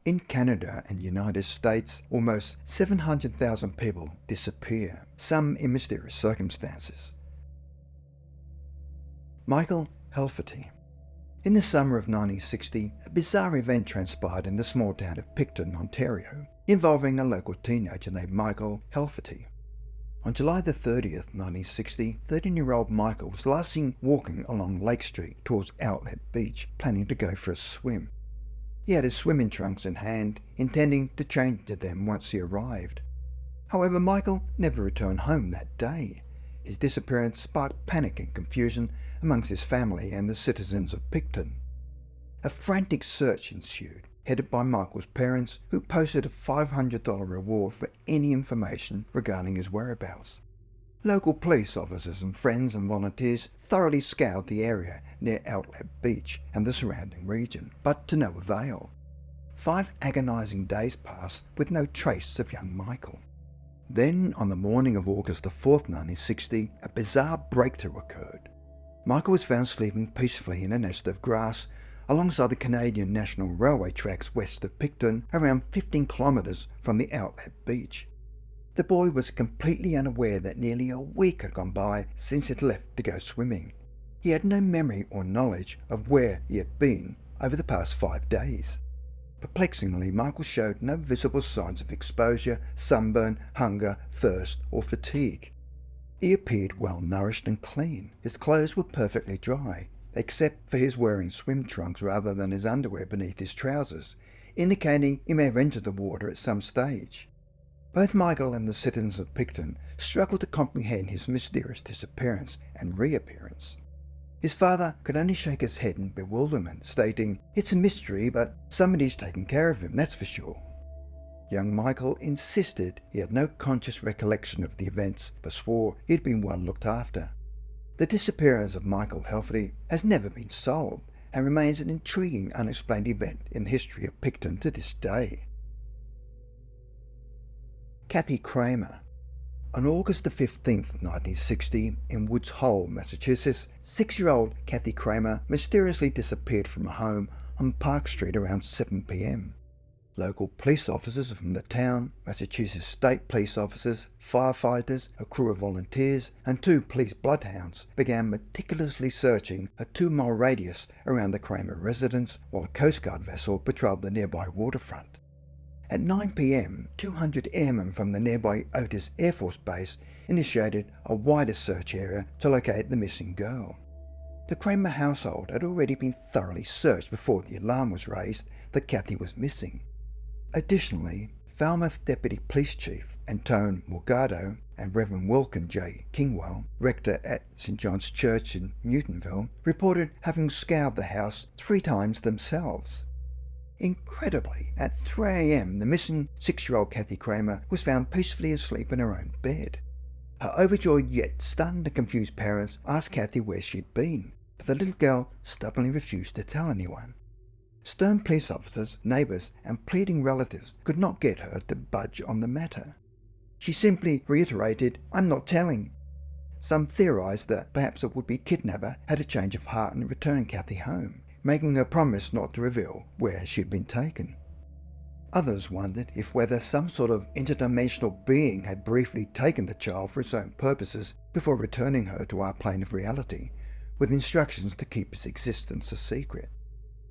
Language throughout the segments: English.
In Canada and the United States, almost 700,000 people disappear, some in mysterious circumstances. Michael Helferty. In the summer of 1960, a bizarre event transpired in the small town of Picton, Ontario, involving a local teenager named Michael Helferty. On July the 30th, 1960, 13-year-old Michael was last seen walking along Lake Street towards Outlet Beach, planning to go for a swim. He had his swimming trunks in hand, intending to change into them once he arrived. However, Michael never returned home that day. His disappearance sparked panic and confusion amongst his family and the citizens of Picton. A frantic search ensued, headed by Michael's parents, who posted a $500 reward for any information regarding his whereabouts. Local police officers and friends and volunteers thoroughly scoured the area near Outlet Beach and the surrounding region, but to no avail. 5 agonizing days passed with no trace of young Michael. Then, on the morning of August the 4th, 1960, a bizarre breakthrough occurred. Michael was found sleeping peacefully in a nest of grass alongside the Canadian National Railway tracks west of Picton, around 15 kilometres from the Outlet Beach. The boy was completely unaware that nearly a week had gone by since he had left to go swimming. He had no memory or knowledge of where he had been over the past 5 days. Perplexingly, Michael showed no visible signs of exposure, sunburn, hunger, thirst, or fatigue. He appeared well nourished and clean. His clothes were perfectly dry, except for his wearing swim trunks rather than his underwear beneath his trousers, indicating he may have entered the water at some stage. Both Michael and the citizens of Picton struggled to comprehend his mysterious disappearance and reappearance. His father could only shake his head in bewilderment, stating, "It's a mystery, but somebody's taken care of him, that's for sure." Young Michael insisted he had no conscious recollection of the events, but swore he had been well looked after. The disappearance of Michael Helferty has never been solved and remains an intriguing unexplained event in the history of Picton to this day. Kathy Kramer. On August the 15th, 1960, in Woods Hole, Massachusetts, 6-year-old Kathy Kramer mysteriously disappeared from a home on Park Street around 7 p.m. Local police officers from the town, Massachusetts state police officers, firefighters, a crew of volunteers, and 2 police bloodhounds began meticulously searching a 2-mile radius around the Kramer residence while a Coast Guard vessel patrolled the nearby waterfront. At 9 p.m, 200 airmen from the nearby Otis Air Force Base initiated a wider search area to locate the missing girl. The Kramer household had already been thoroughly searched before the alarm was raised that Kathy was missing. Additionally, Falmouth Deputy Police Chief Antone Morgado and Reverend Wilkin J. Kingwell, rector at St. John's Church in Newtonville, reported having scoured the house 3 times themselves. Incredibly, at 3 a.m, the missing 6-year-old Kathy Kramer was found peacefully asleep in her own bed. Her overjoyed yet stunned and confused parents asked Kathy where she'd been, but the little girl stubbornly refused to tell anyone. Stern police officers, neighbours and pleading relatives could not get her to budge on the matter. She simply reiterated, "I'm not telling." Some theorised that perhaps a would-be kidnapper had a change of heart and returned Kathy home, making her promise not to reveal where she'd been taken. Others wondered if whether some sort of interdimensional being had briefly taken the child for its own purposes before returning her to our plane of reality, with instructions to keep its existence a secret.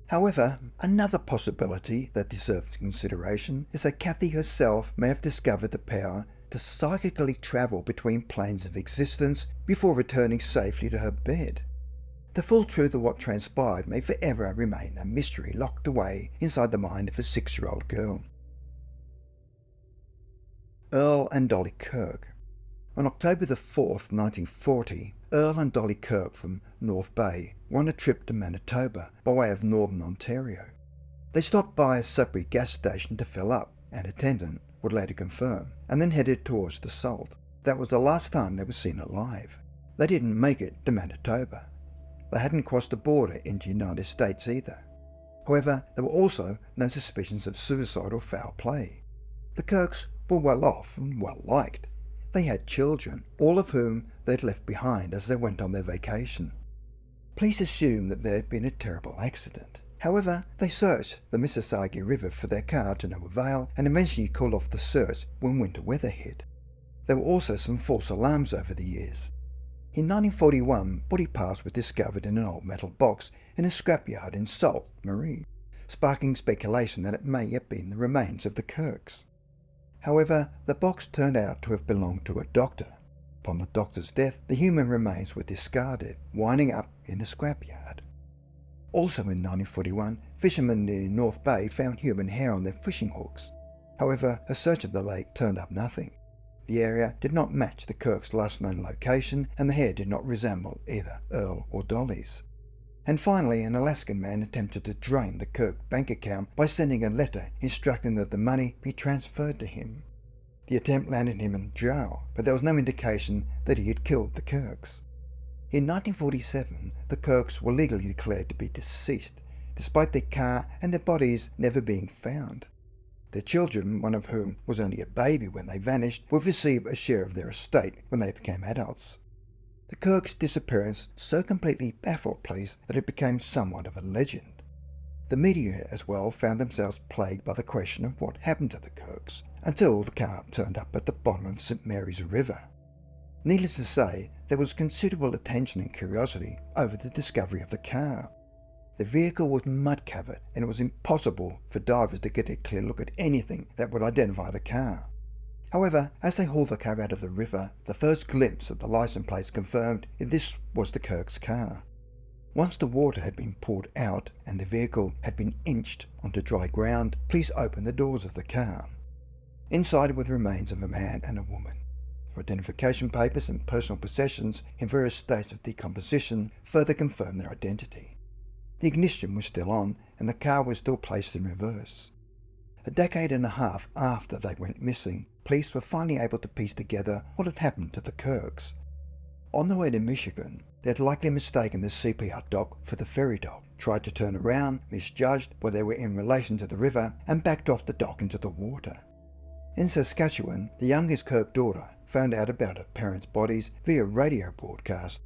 However, another possibility that deserves consideration is that Kathy herself may have discovered the power to psychically travel between planes of existence before returning safely to her bed. The full truth of what transpired may forever remain a mystery locked away inside the mind of a 6-year-old girl. Earl and Dolly Kirk. On October the 4th, 1940, Earl and Dolly Kirk from North Bay were on a trip to Manitoba by way of northern Ontario. They stopped by a Sudbury gas station to fill up, an attendant would later confirm, and then headed towards the Sault. That was the last time they were seen alive. They didn't make it to Manitoba. They hadn't crossed the border into the United States either. However, there were also no suspicions of suicide or foul play. The Kirks were well off and well liked. They had children, all of whom they'd left behind as they went on their vacation. Police assumed that there had been a terrible accident. However, they searched the Mississauga River for their car to no avail and eventually called off the search when winter weather hit. There were also some false alarms over the years. In 1941, body parts were discovered in an old metal box in a scrapyard in Sault Marie, sparking speculation that it may have been the remains of the Kirks. However, the box turned out to have belonged to a doctor. Upon the doctor's death, the human remains were discarded, winding up in a scrapyard. Also in 1941, fishermen near North Bay found human hair on their fishing hooks. However, a search of the lake turned up nothing. The area did not match the Kirks' last known location, and the hair did not resemble either Earl or Dolly's. And finally, an Alaskan man attempted to drain the Kirk bank account by sending a letter instructing that the money be transferred to him. The attempt landed him in jail, but there was no indication that he had killed the Kirks. In 1947, the Kirks were legally declared to be deceased, despite their car and their bodies never being found. Their children, one of whom was only a baby when they vanished, would receive a share of their estate when they became adults. The Kirks' disappearance so completely baffled police that it became somewhat of a legend. The media as well found themselves plagued by the question of what happened to the Kirks, until the car turned up at the bottom of St. Mary's River. Needless to say, there was considerable attention and curiosity over the discovery of the car. The vehicle was mud-covered, and it was impossible for divers to get a clear look at anything that would identify the car. However, as they hauled the car out of the river, the first glimpse of the license plates confirmed that this was the Kirk's car. Once the water had been poured out and the vehicle had been inched onto dry ground, police opened the doors of the car. Inside were the remains of a man and a woman. Identification papers and personal possessions in various states of decomposition further confirmed their identity. The ignition was still on and the car was still placed in reverse. A decade and a half after they went missing, police were finally able to piece together what had happened to the Kirks. On their way to Michigan, they had likely mistaken the CPR dock for the ferry dock, tried to turn around, misjudged where they were in relation to the river, and backed off the dock into the water. In Saskatchewan, the youngest Kirk daughter found out about her parents' bodies via radio broadcast.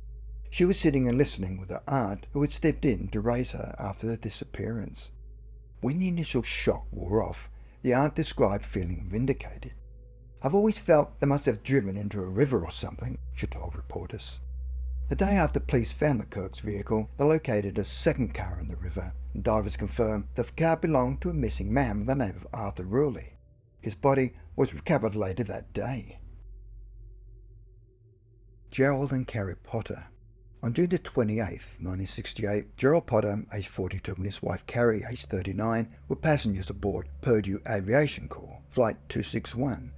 She was sitting and listening with her aunt, who had stepped in to raise her after the disappearance. When the initial shock wore off, the aunt described feeling vindicated. "I've always felt they must have driven into a river or something," she told reporters. The day after police found the Kirk's vehicle, they located a second car in the river, and divers confirmed that the car belonged to a missing man with the name of Arthur Rowley. His body was recovered later that day. Gerald and Carrie Potter. On June 28, 1968, Gerald Potter, aged 42, and his wife Carrie, aged 39, were passengers aboard Purdue Aviation Corps Flight 261,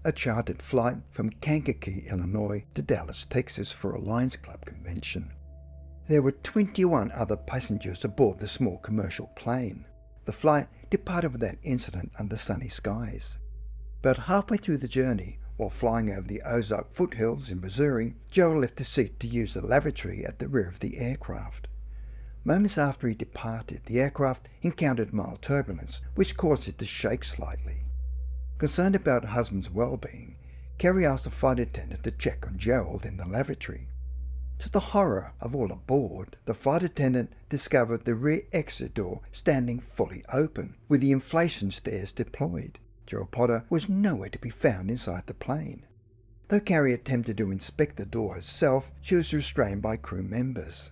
a chartered flight from Kankakee, Illinois to Dallas, Texas for a Lions Club convention. There were 21 other passengers aboard the small commercial plane. The flight departed without incident under sunny skies. About halfway through the journey, while flying over the Ozark foothills in Missouri, Gerald left his seat to use the lavatory at the rear of the aircraft. Moments after he departed, the aircraft encountered mild turbulence, which caused it to shake slightly. Concerned about her husband's well-being, Carrie asked the flight attendant to check on Gerald in the lavatory. To the horror of all aboard, the flight attendant discovered the rear exit door standing fully open, with the inflation stairs deployed. Gerald Potter was nowhere to be found inside the plane. Though Carrie attempted to inspect the door herself, she was restrained by crew members.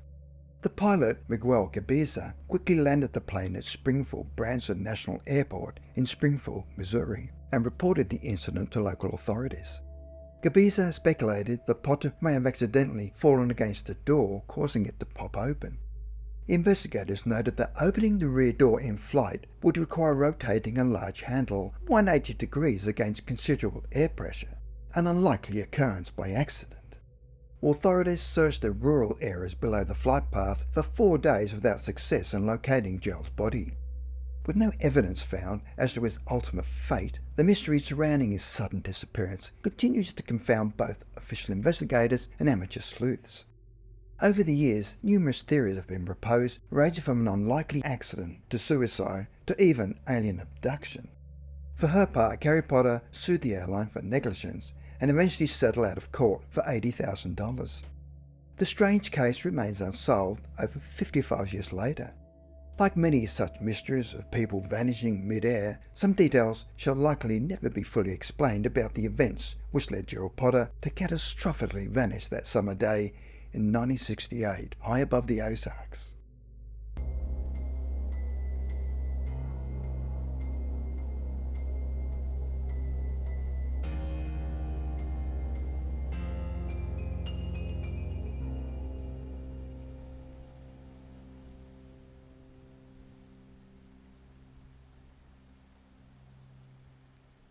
The pilot, Miguel Gabiza, quickly landed the plane at Springfield Branson National Airport in Springfield, Missouri, and reported the incident to local authorities. Gabiza speculated that Potter may have accidentally fallen against the door, causing it to pop open. Investigators noted that opening the rear door in flight would require rotating a large handle 180 degrees against considerable air pressure, an unlikely occurrence by accident. Authorities searched the rural areas below the flight path for 4 days without success in locating Gerald's body. With no evidence found as to his ultimate fate, the mystery surrounding his sudden disappearance continues to confound both official investigators and amateur sleuths. Over the years, numerous theories have been proposed, ranging from an unlikely accident to suicide to even alien abduction. For her part, Carrie Potter sued the airline for negligence and eventually settle out of court for $80,000. The strange case remains unsolved over 55 years later. Like many such mysteries of people vanishing mid-air, some details shall likely never be fully explained about the events which led Gerald Potter to catastrophically vanish that summer day in 1968 high above the Ozarks.